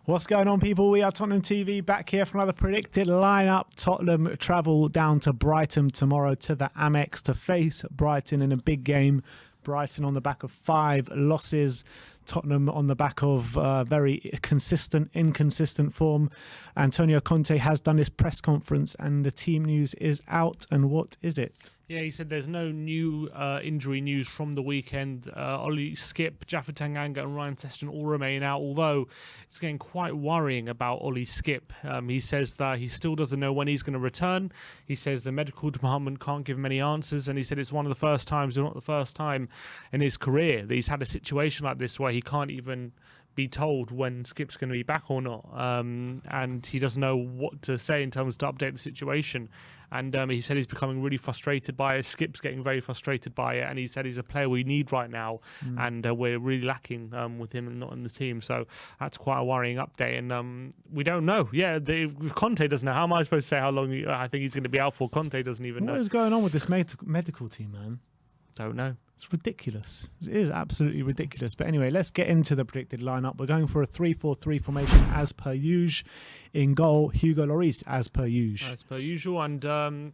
What's going on, people? We are Tottenham TV, back here for another predicted lineup. Tottenham travel down to Brighton tomorrow to the Amex to face Brighton in a big game. Brighton on the back of 5 losses. Tottenham on the back of very inconsistent form. Antonio Conte has done his press conference and the team news is out. And what is it? Yeah, he said there's no new injury news from the weekend. Ollie Skip, Jaffa Tanganga and Ryan Session all remain out, although it's getting quite worrying about Ollie Skip. He says that he still doesn't know when he's going to return. He says the medical department can't give him any answers, and he said it's one of the first times, or not the first time in his career, that he's had a situation like this where he can't even be told when Skip's going to be back or not, and he doesn't know what to say in terms to update the situation. And he said he's becoming really frustrated by it. Skip's getting very frustrated by it, and he said he's a player we need right now, and we're really lacking with him and not in the team. So that's quite a worrying update, and we don't know. Yeah, Conte doesn't know. How am I supposed to say how long I think he's going to be out for? Conte doesn't even know. What is going on with this medical team, man? Don't know. It's ridiculous. It is absolutely ridiculous. But anyway, let's get into the predicted lineup. We're going for a 3-4-3 formation as per usual. In goal, Hugo Lloris as per usual. As per usual. And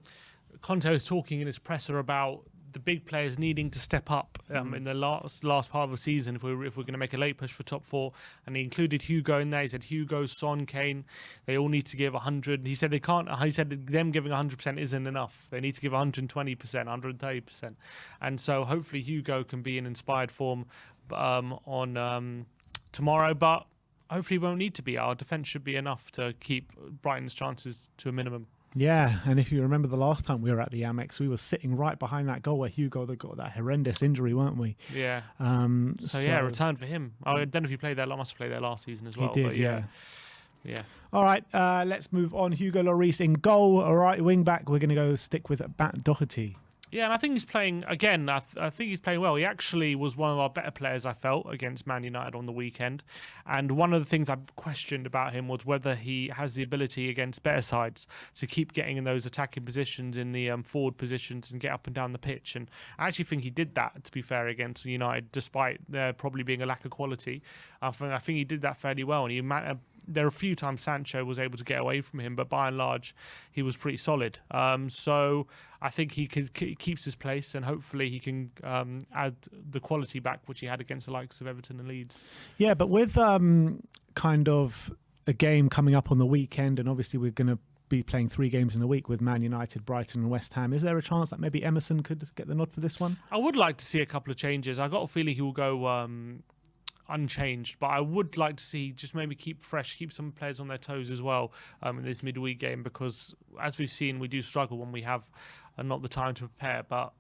Conte was talking in his presser about the big players needing to step up in the last part of the season if we're going to make a late push for top 4. And he included Hugo in there. He said Hugo, Son, Kane, they all need to give 100. He said they can't. He said them giving 100% isn't enough. They need to give 120%, 130%. And so hopefully Hugo can be in inspired form on tomorrow. But hopefully he won't need to be. Our defence should be enough to keep Brighton's chances to a minimum. Yeah, and if you remember the last time we were at the Amex, we were sitting right behind that goal where Hugo got that horrendous injury, weren't we? Yeah. So yeah, return for him. I don't know if he played there. Must have played there last season as well. He did, but yeah. All right, let's move on. Hugo Lloris in goal. All right, wing back. We're going to go stick with Matt Doherty. Yeah, and I think he's playing, again, I think he's playing well. He actually was one of our better players, I felt, against Man United on the weekend. And one of the things I questioned about him was whether he has the ability against better sides to keep getting in those attacking positions, in the forward positions, and get up and down the pitch. And I actually think he did that, to be fair, against United, despite there probably being a lack of quality. I think he did that fairly well. And there are a few times Sancho was able to get away from him, but by and large, he was pretty solid. So I think he keeps his place, and hopefully he can add the quality back, which he had against the likes of Everton and Leeds. Yeah, but with kind of a game coming up on the weekend, and obviously we're going to be playing 3 games in a week with Man United, Brighton and West Ham. Is there a chance that maybe Emerson could get the nod for this one? I would like to see a couple of changes. I got a feeling he will go unchanged, but I would like to see just maybe keep some players on their toes as well in this midweek game, because as we've seen, we do struggle when we have not the time to prepare. But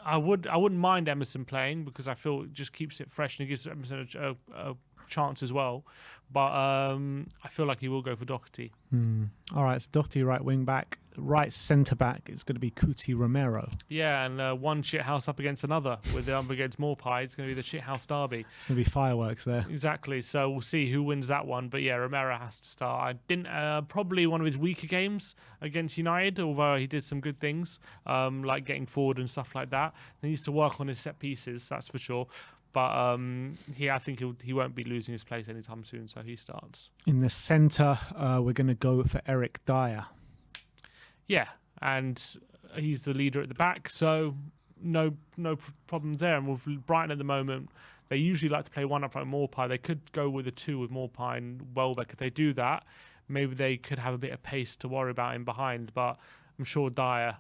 I wouldn't mind Emerson playing, because I feel it just keeps it fresh and it gives Emerson a chance as well. But I feel like he will go for Doherty. All right, it's Doherty right wing back. Right centre back, it's going to be Cuti Romero. Yeah, and one shithouse up against another. With up against Morpie, it's going to be the shithouse derby. It's going to be fireworks there. Exactly. So we'll see who wins that one. But yeah, Romero has to start. I didn't probably one of his weaker games against United, although he did some good things, like getting forward and stuff like that. He needs to work on his set pieces, that's for sure. But I think he won't be losing his place anytime soon, so he starts. In the centre, we're going to go for Eric Dyer. Yeah, and he's the leader at the back, so no problems there. And with Brighton at the moment, they usually like to play one up front Morpie. They could go with a 2 with Morpie and Welbeck. If they do that, maybe they could have a bit of pace to worry about in behind. But I'm sure Dyer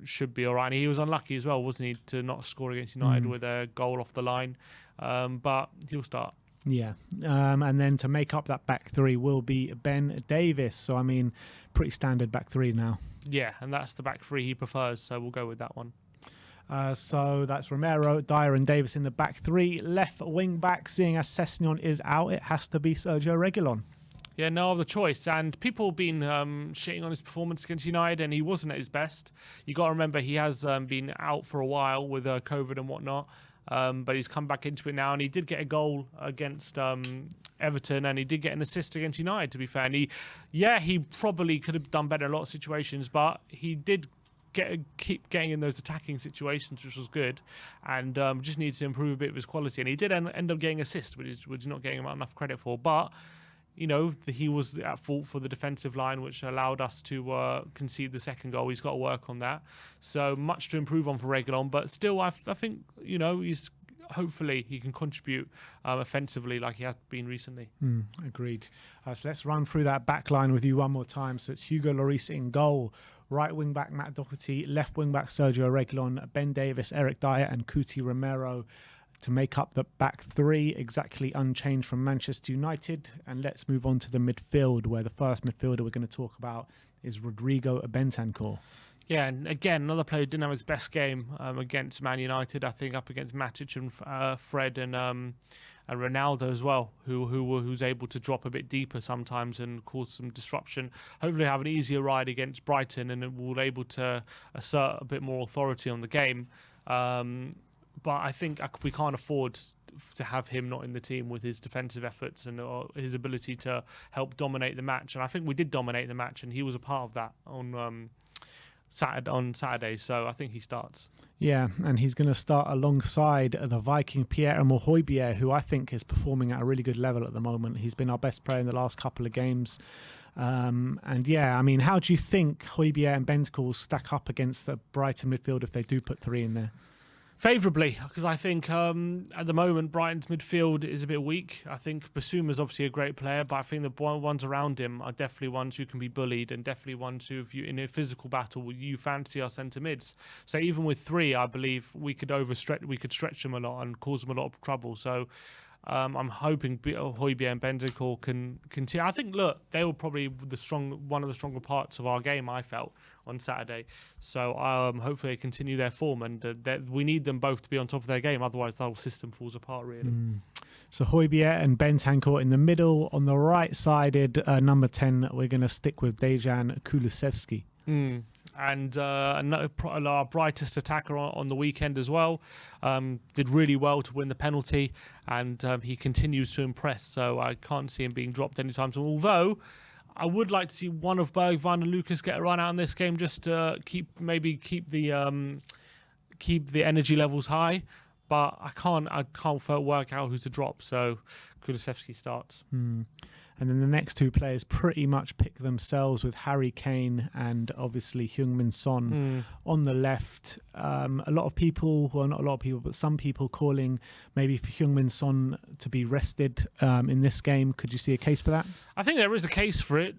should be all right. And he was unlucky as well, wasn't he, to not score against United with a goal off the line. But he'll start. Yeah, and then to make up that back 3 will be Ben Davies. So, I mean, pretty standard back 3 now. Yeah, and that's the back 3 he prefers, so we'll go with that one. So that's Romero, Dyer and Davies in the back 3. Left wing back, seeing as Sessegnon is out, it has to be Sergio Reguilon. Yeah, no other choice. And people have been shitting on his performance against United, and he wasn't at his best. You got to remember he has been out for a while with COVID and whatnot. But he's come back into it now, and he did get a goal against Everton, and he did get an assist against United, to be fair. And he probably could have done better in a lot of situations, but he did keep getting in those attacking situations, which was good, and just needs to improve a bit of his quality. And he did end up getting assist, which is not getting him enough credit for. But he was at fault for the defensive line, which allowed us to concede the second goal. He's got to work on that. So much to improve on for Reguilon, but still, I think he's hopefully he can contribute offensively like he has been recently. Agreed. So let's run through that back line with you one more time. So it's Hugo Lloris in goal, right wing back Matt Doherty, left wing back Sergio Reguilon, Ben Davis, Eric Dyer and Cuti Romero to make up the back three, exactly unchanged from Manchester United. And let's move on to the midfield, where the first midfielder we're going to talk about is Rodrigo Bentancur. Yeah, and again, another player who didn't have his best game against Man United. I think up against Matic and Fred and Ronaldo as well, who's able to drop a bit deeper sometimes and cause some disruption. Hopefully have an easier ride against Brighton and will able to assert a bit more authority on the game. But I think we can't afford to have him not in the team with his defensive efforts and his ability to help dominate the match. And I think we did dominate the match, and he was a part of that on Saturday, so I think he starts. Yeah, and he's going to start alongside the Viking Pierre-Emile Højbjerg, who I think is performing at a really good level at the moment. He's been our best player in the last couple of games. And yeah, I mean, how do you think Højbjerg and Bentancur will stack up against the Brighton midfield if they do put three in there? Favourably, because I think at the moment Brighton's midfield is a bit weak. I think Bissouma's obviously a great player, but I think the ones around him are definitely ones who can be bullied, and definitely ones who, if you in a physical battle, you fancy our centre mids. So even with three, I believe we could stretch them a lot and cause them a lot of trouble. So I'm hoping Højbjerg and Bentancur can continue. I think, look, they were probably one of the stronger parts of our game, I felt, on Saturday. So hopefully they continue their form, and we need them both to be on top of their game. Otherwise, the whole system falls apart, really. So Højbjerg and Bentancur in the middle. On the right-sided number 10, we're going to stick with Dejan Kulusevski. And our brightest attacker on the weekend as well, did really well to win the penalty, and he continues to impress, so I can't see him being dropped anytime soon. Although I would like to see one of Bergwijn and Lucas get a run out in this game, just to keep the energy levels high, but I can't work out who to drop, so Kulusevski starts. And then the next two players pretty much pick themselves, with Harry Kane and obviously Heung-min Son on the left. A lot of people, well, not a lot of people, but some people calling maybe for Heung-min Son to be rested in this game. Could you see a case for that? I think there is a case for it,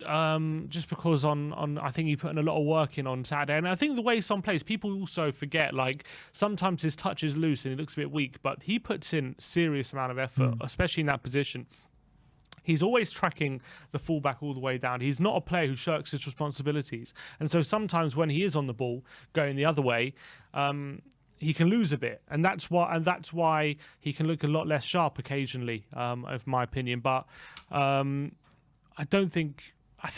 just because I think he put in a lot of work in on Saturday. And I think the way Son plays, people also forget, like, sometimes his touch is loose and he looks a bit weak, but he puts in serious amount of effort, especially in that position. He's always tracking the fullback all the way down. He's not a player who shirks his responsibilities. And so sometimes when he is on the ball going the other way, he can lose a bit. And that's why he can look a lot less sharp occasionally, in my opinion. But I think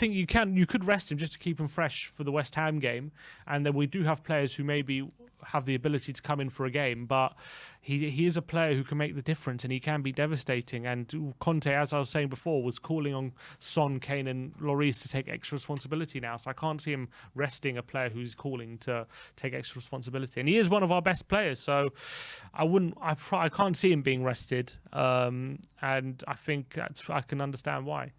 you could rest him just to keep him fresh for the West Ham game. And then we do have players who maybe have the ability to come in for a game, but he is a player who can make the difference, and he can be devastating. And Conte, as I was saying before, was calling on Son, Kane and Lloris to take extra responsibility now. So I can't see him resting a player who's calling to take extra responsibility. And he is one of our best players, so I can't see him being rested. And I think I can understand why.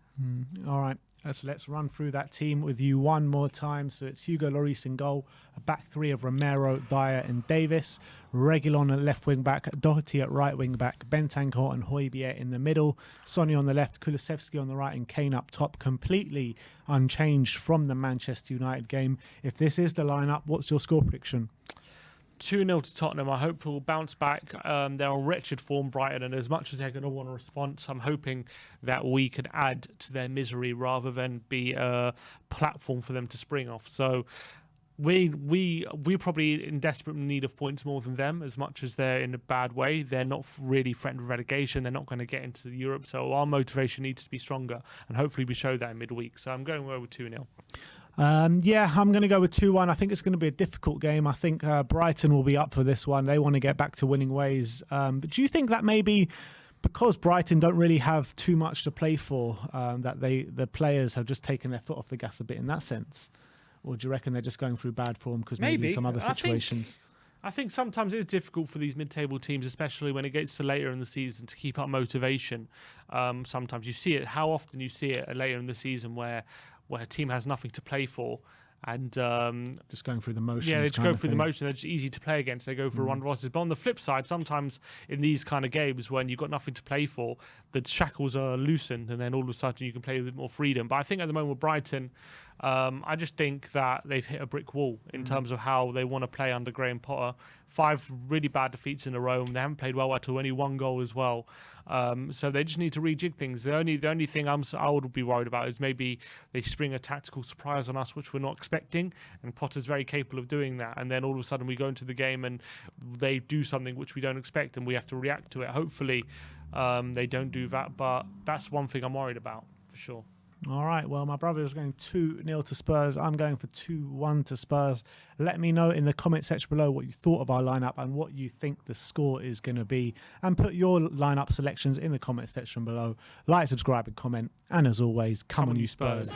All right. So let's run through that team with you one more time. So it's Hugo Lloris in goal, a back three of Romero, Dyer and Davis, Reguilon at left wing back, Doherty at right wing back, Bentancur and Højbjerg in the middle, Sonny on the left, Kulusevski on the right and Kane up top, completely unchanged from the Manchester United game. If this is the lineup, what's your score prediction? 2-0 to Tottenham. I hope we'll bounce back. They're on wretched form, Brighton, and as much as they're going to want a response, I'm hoping that we could add to their misery rather than be a platform for them to spring off. So we're probably in desperate need of points more than them, as much as they're in a bad way. They're not really threatened with relegation. They're not going to get into Europe, so our motivation needs to be stronger, and hopefully we show that in midweek. So I'm going over 2-0. Yeah, I'm going to go with 2-1. I think it's going to be a difficult game. I think Brighton will be up for this one. They want to get back to winning ways. But do you think that maybe because Brighton don't really have too much to play for, that the players have just taken their foot off the gas a bit in that sense? Or do you reckon they're just going through bad form because maybe some other situations? I think sometimes it's difficult for these mid-table teams, especially when it gets to later in the season, to keep up motivation. Sometimes you see it. How often you see it later in the season where a team has nothing to play for, and just going through the motions. Yeah, they just go through the motion. They're just easy to play against. They go for run losses. But on the flip side, sometimes in these kind of games when you've got nothing to play for, the shackles are loosened, and then all of a sudden you can play with a bit more freedom. But I think at the moment with Brighton, I just think that they've hit a brick wall in terms of how they want to play under Graham Potter. 5 really bad defeats in a row. And they haven't played well at all. Only 1 goal as well. So they just need to rejig things. The only thing I would be worried about is maybe they spring a tactical surprise on us, which we're not expecting. And Potter's very capable of doing that. And then all of a sudden we go into the game and they do something which we don't expect, and we have to react to it. Hopefully they don't do that. But that's one thing I'm worried about for sure. All right, well, my brother is going 2-0 to Spurs. I'm going for 2-1 to Spurs. Let me know in the comment section below what you thought of our lineup and what you think the score is going to be. And put your lineup selections in the comment section below. Like, subscribe and comment. And as always, come on you Spurs.